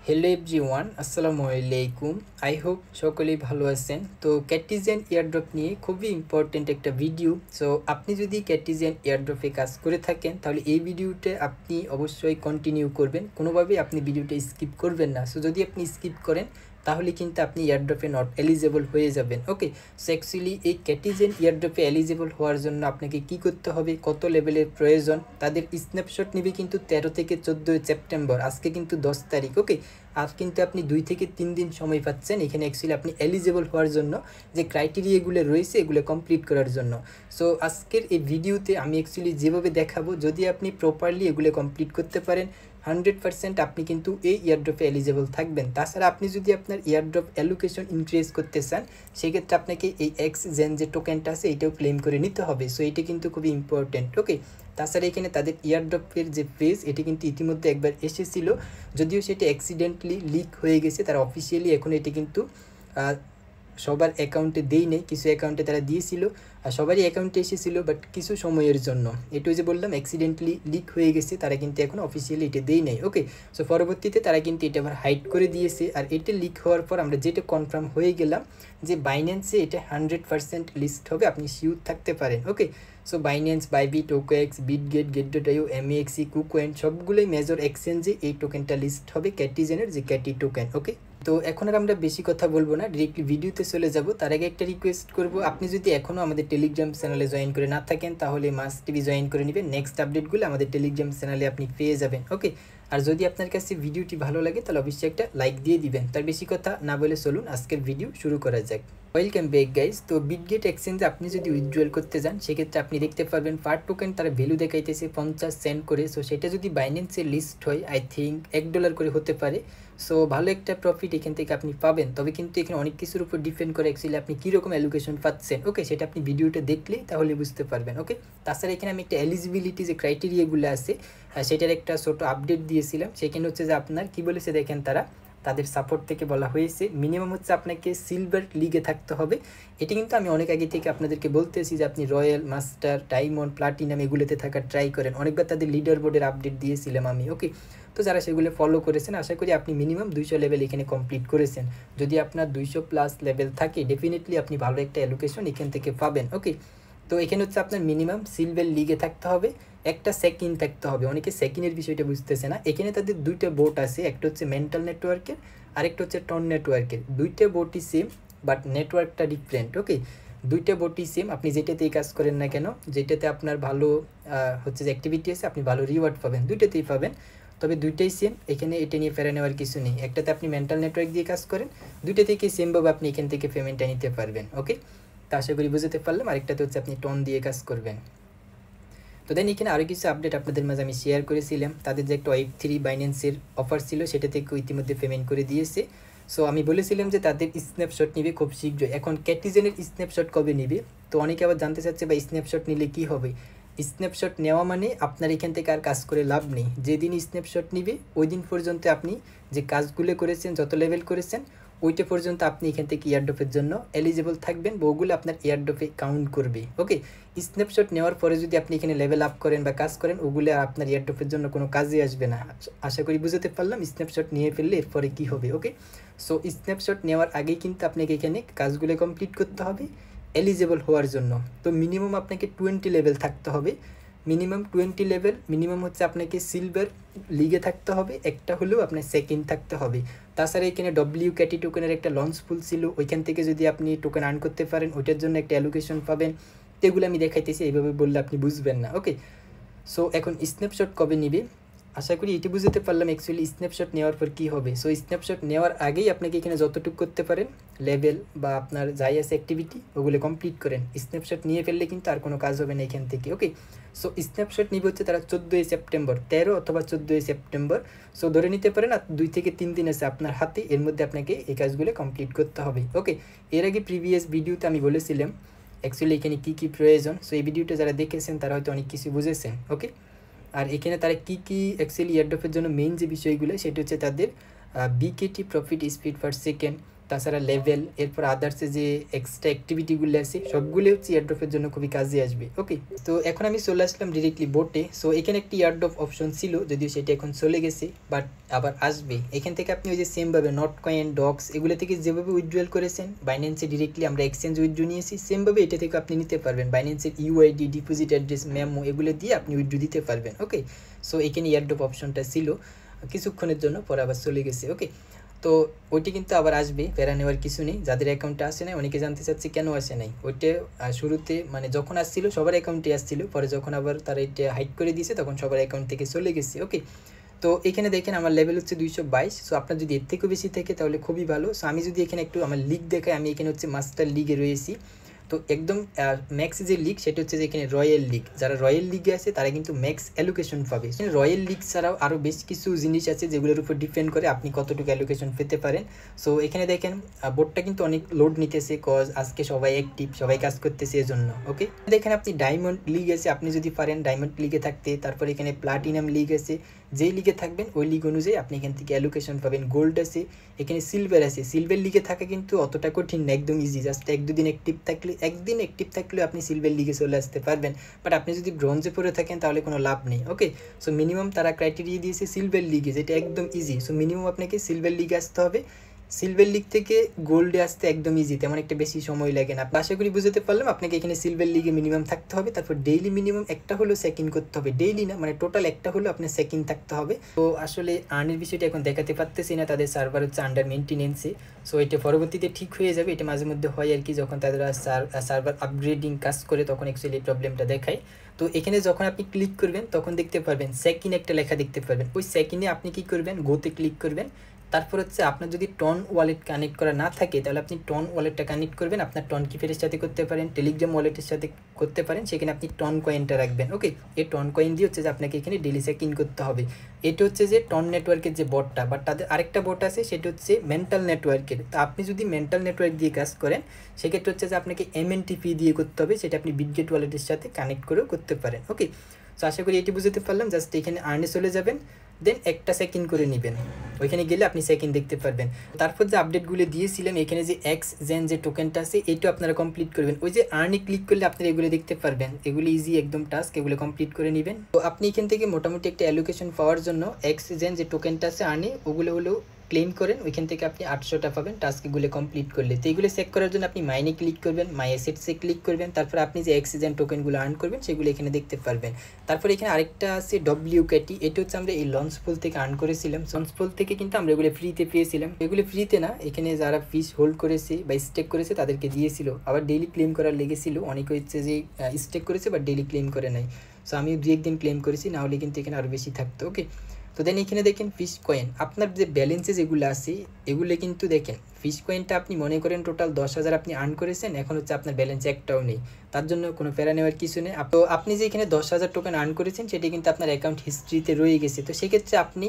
Hello everyone, আসসালামু আলাইকুম। I hope সকলেই ভালো আছেন। তো ক্যাটিজেন এয়ারড্রপ নিয়ে খুবই ইম্পর্টেন্ট একটা ভিডিও। সো আপনি যদি ক্যাটিজেন এয়ারড্রপে কাজ করে থাকেন তাহলে এই ভিডিওতে আপনি অবশ্যই কন্টিনিউ করবেন, কোনোভাবেই আপনি ভিডিওটা স্কিপ করবেন না। সো যদি আপনি স্কিপ করেন তাহলে কিন্তু আপনি এয়ারড্রপে নট এলিজেবল হয়ে যাবেন। ওকে, সো অ্যাকচুয়ালি এই ক্যাটিজেন এয়ারড্রপে এলিজেবল হওয়ার জন্য আপনাকে কি করতে হবে, কত লেভেলের প্রয়োজন, তাদের স্ন্যাপশট নেবে কিন্তু 13 থেকে 14 সেপ্টেম্বর। আজকে কিন্তু 10 তারিখ। ওকে, আর কিন্তু আপনি 2 থেকে 3 দিন সময় পাচ্ছেন এখানে অ্যাকচুয়ালি আপনি এলিজেবল হওয়ার জন্য, যে ক্রাইটেরিয়াগুলো রয়েছে এগুলো কমপ্লিট করার জন্য। সো আজকের এই ভিডিওতে আমি অ্যাকচুয়ালি যেভাবে দেখাবো, যদি আপনি প্রপারলি এগুলো কমপ্লিট করতে পারেন 100% আপনি কিন্তু এই এয়ারড্রপে এলিজেবল থাকবেন। তাছাড়া আপনি যদি আপনার এয়ারড্রপ অ্যালোকেশন ইনক্রিজ করতে চান সেক্ষেত্রে আপনাকে এই এক্সজেন যে টোকেনটা আছে এটাও ক্লেম করে নিতে হবে। সো এটা কিন্তু খুবই ইম্পর্টেন্ট। ওকে, তাছাড়া এখানে তাদের এয়ারড্রপের যে পেজ এটি কিন্তু ইতিমধ্যে একবার এসেছিল, যদিও সেটা অ্যাক্সিডেন্টলি লিক হয়ে গেছে। তারা অফিসিয়ালি এখন এটি কিন্তু সবার অ্যাকাউন্টে দেই নেই, কিছু অ্যাকাউন্টে তারা দিয়েছিল আর সবারই অ্যাকাউন্টে এসেছিলো, বাট কিছু সময়ের জন্য। এটাও যে বললাম অ্যাক্সিডেন্টলি লিক হয়ে গেছে, তারা কিন্তু এখন অফিসিয়ালি এটা দেই নেই। ওকে, সো পরবর্তীতে তারা কিন্তু এটা আবার হাইড করে দিয়েছে। আর এটা লিক হওয়ার পর আমরা যেটা কনফার্ম হয়ে গেলাম যে বাইন্যান্সে এটা 100% লিস্ট হবে, আপনি শিওর থাকতে পারেন। Okay, so Binance, Bybit, OKX, Bitget, গেট.io, এমএক্সি, কুকয়েন সবগুলোই মেজর এক্সচেঞ্জে এই টোকেনটা লিস্ট হবে, ক্যাটিজেনের যে ক্যাটি টোকেন। ওকে, তো এখন আর আমরা বেশি কথা বলবো না, ডিরেক্টলি ভিডিওতে চলে যাব। তার আগে একটা রিকোয়েস্ট করব, আপনি যদি এখনও আমাদের টেলিগ্রাম চ্যানেলে জয়েন করে না থাকেন তাহলে মাস্ট টিভি জয়েন করে নেবেন। নেক্সট আপডেটগুলো আমাদের টেলিগ্রাম চ্যানেলে আপনি পেয়ে যাবেন। ওকে, আর যদি আপনার কাছে ভিডিওটি ভালো লাগে তাহলে অবশ্যই একটা লাইক দিয়ে দিবেন। তার বেশি কথা না বলে চলুন আজকের ভিডিও শুরু করা যাক। Welcome back guys. তো বিটগেট এক্সচেঞ্জে আপনি যদি উইথড্রয়াল করতে যান সেক্ষেত্রে আপনি দেখতে পারবেন পার টোকেন তারা ভ্যালু দেখাইতেছে 50 সেন্ট করে। সো সেটা যদি বাইন্যান্সে লিস্ট হয় আই থিঙ্ক $1 করে হতে পারে। সো ভালো একটা প্রফিট এখান থেকে আপনি পাবেন। তবে কিন্তু এখানে অনেক কিছুর উপর ডিপেন্ড করে অ্যাকচুয়ালি আপনি কীরকম অ্যালোকেশন পাচ্ছেন। ওকে, সেটা আপনি ভিডিওটা দেখলেই তাহলে বুঝতে পারবেন। ওকে, তাছাড়া এখানে আমি একটা এলিজিবিলিটি যে ক্রাইটেরিয়াগুলো আছে সেটার একটা ছোটো আপডেট দিয়েছিলাম। সেখানে হচ্ছে যে আপনার কী বলেছে দেখেন, তাদের সাপোর্ট থেকে বলা হয়েছে মিনিমাম হচ্ছে আপনাকে সিলভার লিগে থাকতে হবে। এটি কিন্তু আমি অনেক আগে থেকে আপনাদেরকে বলতেছি যে আপনি রয়্যাল, মাস্টার, ডায়মন্ড, প্লাটিনাম এগুলোতে থাকার ট্রাই করেন। অনেকবার তাদের লিডার বোর্ডের আপডেট দিয়েছিলাম আমি। ওকে, তো যারা সেগুলো ফলো করেছেন আশা করি আপনি মিনিমাম 200 লেভেল এখানে কমপ্লিট করেছেন। যদি আপনার 200+ লেভেল থাকে ডেফিনেটলি আপনি ভালো একটা অ্যালোকেশন এখান থেকে পাবেন। ওকে, তো এখানে হচ্ছে আপনার মিনিমাম সিলভার লিগে থাকতে হবে, একটা সেকিন থাকতে হবে। অনেকে সেকিনের বিষয়টা বুঝতেছে না। এখানে তাদের দুইটা বোট আছে, একটা হচ্ছে মেন্টাল নেটওয়ার্কের, আরেকটা হচ্ছে টন নেটওয়ার্কের। দুইটা বোটই সেম বাট নেটওয়ার্কটা ডিফারেন্ট। ওকে, দুইটা বোটই সেম, আপনি যেটাতেই কাজ করেন না কেন, যেটাতে আপনার ভালো হচ্ছে যে অ্যাক্টিভিটি আছে আপনি ভালো রিওয়ার্ড পাবেন, দুইটাতেই পাবেন। তবে দুইটাই সেম, এখানে এটা নিয়ে ফেরা নেওয়ার কিছু নেই। একটাতে আপনি মেন্টাল নেটওয়ার্ক দিয়ে কাজ করেন, দুইটা থেকে সেমভাবে আপনি এখান থেকে পেমেন্টটা নিতে পারবেন। ওকে, তা আশা করি বুঝতে পারলাম। আরেকটাতে হচ্ছে আপনি টন দিয়ে কাজ করবেন। তো দেন এখানে আরও কিছু আপডেট আপনাদের মাঝে আমি শেয়ার করেছিলাম। তাদের যে একটা Web3 বাইন্যান্সের অফার ছিল সেটা থেকে ইতিমধ্যে পেমেন্ট করে দিয়েছে। সো আমি বলেছিলাম যে তাদের স্ন্যাপশট নিবে খুব শীঘ্রই। এখন ক্যাটিজেনের স্ন্যাপশট কবে নিবে, তো অনেকে আবার জানতে চাচ্ছে বা স্ন্যাপশট নিলে কী হবে। স্ন্যাপশট নেওয়া মানে আপনার এখান থেকে আর কাজ করে লাভ নেই। যেদিন স্ন্যাপশট নিবে ওই দিন পর্যন্ত আপনি যে কাজগুলো করেছেন, যত লেভেল করেছেন ওইটা পর্যন্ত আপনি এখান থেকে এয়ারড্রপের জন্য এলিজিবল থাকবেন, বা ওগুলো আপনার এয়ারড্রপে কাউন্ট করবে। ওকে, স্ন্যাপশট নেওয়ার পরে যদি আপনি এখানে লেভেল আপ করেন বা কাজ করেন ওগুলো আপনার এয়ারড্রপের জন্য কোনো কাজে আসবে না। আশা করি বুঝতে পারলাম স্ন্যাপশট নিয়ে ফেললে এরপরে কী হবে। ওকে, সো স্ন্যাপশট নেওয়ার আগেই কিন্তু আপনাকে এখানে কাজগুলো কমপ্লিট করতে হবে এলিজিবল হওয়ার জন্য। তো মিনিমাম আপনাকে 20 লেভেল থাকতে হবে, মিনিমাম 20 লেভেল। মিনিমাম হচ্ছে আপনাকে সিলভার লিগে থাকতে হবে, একটা হলেও আপনার সেকেন্ড থাকতে হবে। তাছাড়া এখানে WKT টোকেনের একটা লঞ্চ পুল ছিল, ওইখান থেকে যদি আপনি টোকেন আর্ন করতে পারেন ওইটার জন্য একটা অ্যালোকেশন পাবেন। তো এগুলো আমি দেখাইতেছি, এইভাবে বললে আপনি বুঝবেন না। ওকে, সো এখন স্ন্যাপশট কবে নিবে আশা করি এটি বুঝতে পারলাম অ্যাকচুয়ালি স্ন্যাপশট নেওয়ার পর কী হবে। সো স্ন্যাপশট নেওয়ার আগেই আপনাকে এখানে যতটুকু করতে পারেন লেভেল বা আপনার যাই আছে অ্যাক্টিভিটি ওগুলো কমপ্লিট করেন। স্ন্যাপশট নিয়ে ফেললে কিন্তু আর কোনো কাজ হবে না এখান থেকে। ওকে, সো স্ন্যাপশট নিবে হচ্ছে তারা 14 সেপ্টেম্বর, 13 অথবা 14 সেপ্টেম্বর। সো ধরে নিতে পারেন আর 2 থেকে 3 দিন আছে আপনার হাতে, এর মধ্যে আপনাকে এই কাজগুলো কমপ্লিট করতে হবে। ওকে, এর আগে প্রিভিয়াস ভিডিওতে আমি বলেছিলাম অ্যাকচুয়ালি এখানে কী কী প্রয়োজন। সো এই ভিডিওটা যারা দেখেছেন তারা হয়তো অনেক কিছু বুঝেছেন। ওকে, আর এখানে তারা কী কী অ্যাকচুয়ালি এয়ারড্রপের জন্য মেইন যে বিষয়গুলো সেটা হচ্ছে তাদের BKT profit speed per second, তাছাড়া লেভেল, এরপর আদার্সে যে এক্সট্রা অ্যাক্টিভিটিগুলো আছে সবগুলো হচ্ছে ইয়ারড্রপের জন্য খুবই কাজে আসবে। ওকে, তো এখন আমি চলে আসলাম ডিরেক্টলি বোটে। সো এখানে একটি ইয়ারড্রপ অপশন ছিল, যদিও সেটা এখন চলে গেছে, বাট আবার আসবে। এখান থেকে আপনি ওই যে সেমভাবে নট কয়েন, ডক্স এগুলো থেকে যেভাবে উইথড্রয়াল করেছেন বাইন্যান্সে ডিরেক্টলি আমরা এক্সচেঞ্জ উইথড্র নিয়েছি, সেমভাবে এটা থেকে আপনি নিতে পারবেন। বাইন্যান্সের ইউআইডি, ডিপোজিট অ্যাড্রেস, মেমো এগুলো দিয়ে আপনি উইথড্র দিতে পারবেন। ওকে, সো এখানে ইয়ারড্রপ অপশনটা ছিল কিছুক্ষণের জন্য, পরে আবার চলে গেছে। ওকে, তো ওইটি কিন্তু আবার আসবে, প্যারা নেওয়ার কিছু নেই। যাদের অ্যাকাউন্টে আসে নাই, অনেকে জানতে চাচ্ছে কেন আসে নাই। ওইটা শুরুতে মানে যখন আসছিল সবার অ্যাকাউন্টে আসছিল, পরে যখন আবার তারা এটা হাইড করে দিয়েছে তখন সবার অ্যাকাউন্ট থেকে চলে গেছে। ওকে, তো এখানে দেখেন আমার লেভেল হচ্ছে 222। সো আপনার যদি এর থেকেও বেশি থাকে তাহলে খুবই ভালো। সো আমি যদি এখানে একটু আমার লিগ দেখাই, আমি এখানে হচ্ছে মাস্টার লিগে রয়েছি। তো একদম ম্যাক্স যে লিগ সেটা হচ্ছে যে এখানে রয়্যাল লিগ, যারা রয়্যাল লিগে আছে তারা কিন্তু ম্যাক্স অ্যালোকেশন পাবে। রয়্যাল লিগ ছাড়াও আরও বেশ কিছু জিনিস আছে যেগুলোর উপর ডিপেন্ড করে আপনি কতটুকু অ্যালোকেশন পেতে পারেন। সো এখানে দেখেন বোর্ডটা কিন্তু অনেক লোড নিতেছে, কজ আজকে সবাই অ্যাক্টিভ, সবাই কাজ করতেছে এজন্য। ওকে, দেখেন আপনি ডায়মন্ড লিগ আছে, আপনি যদি পারেন ডায়মন্ড লিগে থাকতে, তারপর এখানে প্লাটিনাম লিগ আছে, যেই লিগে থাকবেন ওই লিগ অনুযায়ী আপনি এখান থেকে অ্যালোকেশন পাবেন। গোল্ড আছে, এখানে সিলভার আছে। সিলভার লিগে থাকা কিন্তু অতটা কঠিন না, একদম ইজি। জাস্ট এক দুদিন অ্যাক্টিভ থাকলে, একদিন অ্যাক্টিভ থাকলেও আপনি সিলভার লিগে চলে আসতে পারবেন। বাট আপনি যদি ব্রোঞ্জে পড়ে থাকেন তাহলে কোনো লাভ নেই। ওকে, সো মিনিমাম তারা ক্রাইটেরিয়া দিয়েছে সিলভার লিগে, যেটা একদম ইজি। সো মিনিমাম আপনাকে সিলভার লিগে আসতে হবে। সিলভার লিগ থেকে গোল্ডে আসতে একদম ইজি, তেমন একটা বেশি সময় লাগে না। আশা করি বুঝতে পারলাম। আপনাকে এখানে সিলভার লিগে মিনিমাম থাকতে হবে, তারপর ডেইলি মিনিমাম একটা হলেও সেকেন্ড করতে হবে। ডেইলি না, মানে টোটাল একটা হলেও আপনার সেকেন্ড থাকতে হবে। তো আসলে আর্নের বিষয়টা এখন দেখাতে পারতেছি না, তাদের সার্ভার হচ্ছে আন্ডার মেনটেনেন্সে। সো এটা পরবর্তীতে ঠিক হয়ে যাবে। এটা মাঝে মধ্যে হয় আর কি, যখন তাদের সার্ভার আপগ্রেডিং কাজ করে তখন অ্যাকচুয়ালি প্রবলেমটা দেখায়। তো এখানে যখন আপনি ক্লিক করবেন তখন দেখতে পারবেন সেকেন্ড একটা লেখা দেখতে পারবেন। ওই সেকেন্ডে আপনি কি করবেন, গোতে ক্লিক করবেন। তারপর হচ্ছে আপনার যদি টন ওয়ালেট কানেক্ট করা না থাকে তাহলে আপনি টন ওয়ালেটটা কানেক্ট করবেন। আপনার টন কিপের সাথে করতে পারেন, টেলিগ্রাম ওয়ালেটের সাথে করতে পারেন, সেখানে আপনি টন কয়েনটা রাখবেন। ওকে, এই টন কয়েন দিয়ে হচ্ছে যে আপনাকে এখানে ডেলি চেক ইন করতে হবে। এটা হচ্ছে যে টন নেটওয়ার্কের যে বটটা, বাট তাদের আরেকটা বট আছে সেটা হচ্ছে মেন্টাল নেটওয়ার্কের। তো আপনি যদি মেন্টাল নেটওয়ার্ক দিয়ে কাজ করেন সেক্ষেত্রে হচ্ছে যে আপনাকে এমএনটিপি দিয়ে করতে হবে, সেটা আপনি বিটগেট ওয়ালেটের সাথে কানেক্ট করেও করতে পারেন। ওকে, সো আশা করি এটি বুঝতে পারলাম। জাস্ট এখানে আর্নে চলে যাবেন, দেন একটা সেকেন্ড করে নেবেন, ওইখানে গেলে আপনি সেকেন্ড দেখতে পারবেন। তারপর যে আপডেটগুলো দিয়েছিলেন এখানে যে এক্সচেঞ্জ যে টোকেনটা আছে এটাও আপনারা কমপ্লিট করবেন। ওই যে আর্নে ক্লিক করলে আপনারা এগুলো দেখতে পারবেন, এগুলো ইজি একদম টাস্ক, এগুলো কমপ্লিট করে নেবেন। তো আপনি এখান থেকে মোটামুটি একটা অ্যালোকেশন পাওয়ার জন্য এক্সচেঞ্জ যে টোকেনটা আছে আর্নে ওগুলো হলো ক্লেম করেন, ওইখান থেকে আপনি 800টা পাবেন টাস্কগুলো কমপ্লিট করলে। তো এগুলো চেক করার জন্য আপনি মাইনে ক্লিক করবেন, মাই অ্যাসেটসে ক্লিক করবেন, তারপর আপনি যে এক্সচেঞ্জ টোকেনগুলো আর্ন করবেন সেগুলো এখানে দেখতে পারবেন। তারপর এখানে আরেকটা আছে ডব্লিউকেটি, এটা হচ্ছে আমরা এই লঞ্চ পুল থেকে আর্ন করেছিলাম। লঞ্চ পুল থেকে কিন্তু আমরা এগুলো ফ্রিতে পেয়েছিলাম। এগুলো ফ্রিতে না, এখানে যারা ফিস হোল্ড করেছে বা স্টেক করেছে তাদেরকে দিয়েছিল, আবার ডেইলি ক্লেম করার লেগেছিল। অনেকে হচ্ছে যে স্টেক করেছে বা ডেইলি ক্লেম করে নাই। সো আমি 2-1 দিন ক্লেম করেছি, না হলে কিন্তু এখানে আরও বেশি থাকতো। ওকে, তো দেন এখানে দেখেন ফিশ কয়েন, আপনার যে ব্যালেন্সে যেগুলো আছে এগুলো কিন্তু দেখেন ফিশ কয়েনটা আপনি মনে করেন টোটাল 10,000 আপনি আর্ন করেছেন, এখন হচ্ছে আপনার ব্যালেন্স একটাও নেই, তার জন্য কোনো প্যারা নেওয়ার কিছু নেই। তো আপনি যে এখানে 10,000 টোকেন আর্ন করেছেন সেটি কিন্তু আপনার অ্যাকাউন্ট হিস্ট্রিতে রয়ে গেছে। তো সেক্ষেত্রে আপনি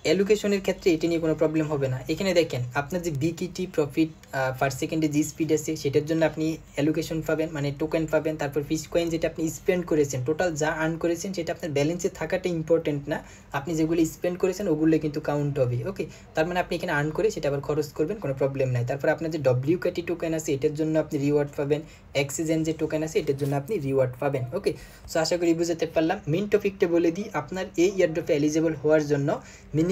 অ্যালোকেশনের ক্ষেত্রে এটি নিয়ে কোনো প্রবলেম হবে না। এখানে দেখেন আপনার যে বিকিটি প্রফিট পার সেকেন্ডে যে স্পিড আছে সেটার জন্য আপনি অ্যালোকেশন পাবেন, মানে টোকেন পাবেন। তারপর ফিশ কয়েন যেটা আপনি স্পেন্ড করেছেন, টোটাল যা আর্ন করেছেন সেটা আপনার ব্যালেন্সে থাকাটা ইম্পর্টেন্ট না, আপনি যেগুলো স্পেন্ড করেছেন ওগুলো কিন্তু কাউন্ট হবে। ওকে, তার মানে আপনি এখানে আর্ন করে সেটা আবার খরচ করবেন, কোনো প্রবলেম নাই। তারপর আপনার যে ডব্লিউকেটি টোকেন আছে এটার জন্য আপনি রিওয়ার্ড পাবেন, এক্সচেঞ্জ যে টোকেন আছে এটার জন্য আপনি রিওয়ার্ড পাবেন। ওকে, সো আশা করি বুঝতে পারলাম। মেন টপিকটা বলে দিই, আপনার এই ইয়ারড্রপে এলিজিবল হওয়ার জন্য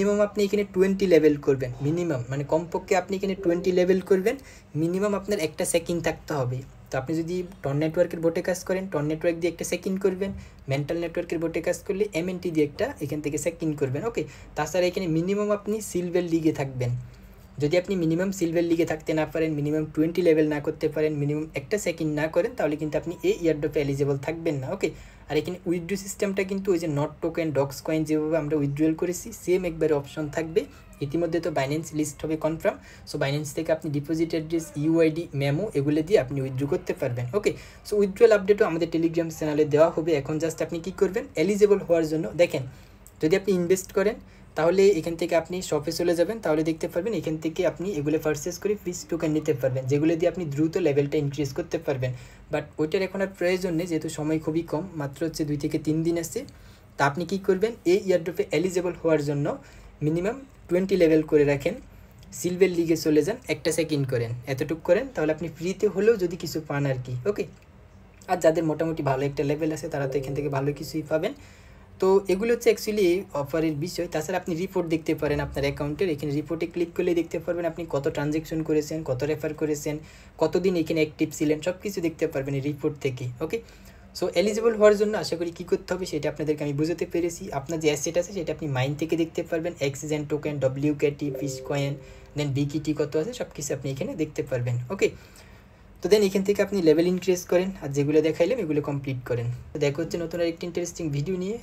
মিনিমাম আপনি এখানে 20 লেভেল করবেন। মিনিমাম মানে কমপক্ষে আপনি এখানে 20 লেভেল করবেন, মিনিমাম আপনার একটা সেকেন্ড থাকতে হবে। তো আপনি যদি টন নেটওয়ার্কের বোটে কাজ করেন টন নেটওয়ার্ক দিয়ে একটা সেকেন্ড করবেন, মেন্টাল নেটওয়ার্কের বোটে কাজ করলে এমএনটি দিয়ে একটা এখান থেকে সেকেন্ড করবেন। ওকে, তাছাড়া এখানে মিনিমাম আপনি সিলভার লিগে থাকবেন। যদি আপনি মিনিমাম সিলভার লিগে থাকতে না পারেন, মিনিমাম 20 লেভেল না করতে পারেন, মিনিমাম একটা সেকেন্ড না করেন, তাহলে কিন্তু আপনি এই ইয়ারড্রপে এলিজিবল থাকবেন না। ওকে, আর এখানে উইথড্র সিস্টেমটা কিন্তু ওই যে নট টোকেন ডক্স কয়েন যেভাবে আমরা উইথড্রয়াল করেছি সেম একবারে অপশন থাকবে। ইতিমধ্যে তো বাইন্যান্স লিস্ট হবে কনফার্ম। সো বাইন্যান্স থেকে আপনি ডিপোজিট অ্যাড্রেস, ইউআইডি, মেমো এগুলো দিয়ে আপনি উইথড্র করতে পারবেন। ওকে, সো উইথড্রয়াল আপডেটও আমাদের টেলিগ্রাম চ্যানেলে দেওয়া হবে। এখন জাস্ট আপনি কী করবেন, এলিজিবল হওয়ার জন্য দেখেন যদি আপনি ইনভেস্ট করেন তাহলে এখান থেকে আপনি শপে চলে যাবেন, তাহলে দেখতে পারবেন এখান থেকে আপনি এগুলো পারচেস করে ফিশ টোকেন নিতে পারবেন, যেগুলো দিয়ে আপনি দ্রুত লেভেলটা ইনক্রিজ করতে পারবেন। বাট ওইটার এখন আর প্রয়োজন নেই, যেহেতু সময় খুবই কম, মাত্র হচ্ছে 2 থেকে 3 দিন আছে। তা আপনি কী করবেন, এই ইয়ারড্রপে এলিজিবল হওয়ার জন্য মিনিমাম 20 লেভেল করে রাখেন। সিলভার লিগে চলে যান, একটা সেকেন্ড করেন, এতটুকু করেন, তাহলে আপনি ফ্রিতে হলেও যদি কিছু পান আর কি। ওকে, আর যাদের মোটামুটি ভালো একটা লেভেল আছে তারা তো এখান থেকে ভালো কিছুই পাবেন। তো এগুলো হচ্ছে অ্যাকচুয়ালি অফারের বিষয়। তাছাড়া আপনি রিপোর্ট দেখতে পারেন আপনার অ্যাকাউন্টের, এখানে রিপোর্টে ক্লিক করলে দেখতে পারবেন আপনি কত ট্রানজ্যাকশন করেছেন, কত রেফার করেছেন, কতদিন এখানে অ্যাক্টিভ ছিলেন, সব কিছু দেখতে পারবেন এই রিপোর্ট থেকে। ওকে, সো এলিজিবল হওয়ার জন্য আশা করি কী করতে হবে সেটা আপনাদেরকে আমি বুঝাতে পেরেছি। আপনার যে অ্যাসেট আছে সেটা আপনি মাইন থেকে দেখতে পারবেন, exchange token, WKT, fish coin, দেন বিকিটি কত আছে সব কিছু আপনি এখানে দেখতে পারবেন। ওকে, তো দেন এখান থেকে আপনি লেভেল ইনক্রিজ করেন, আর যেগুলো দেখাইলাম এগুলো কমপ্লিট করেন। তো দেখা হচ্ছে নতুন আরেকটি ইন্টারেস্টিং ভিডিও নিয়ে।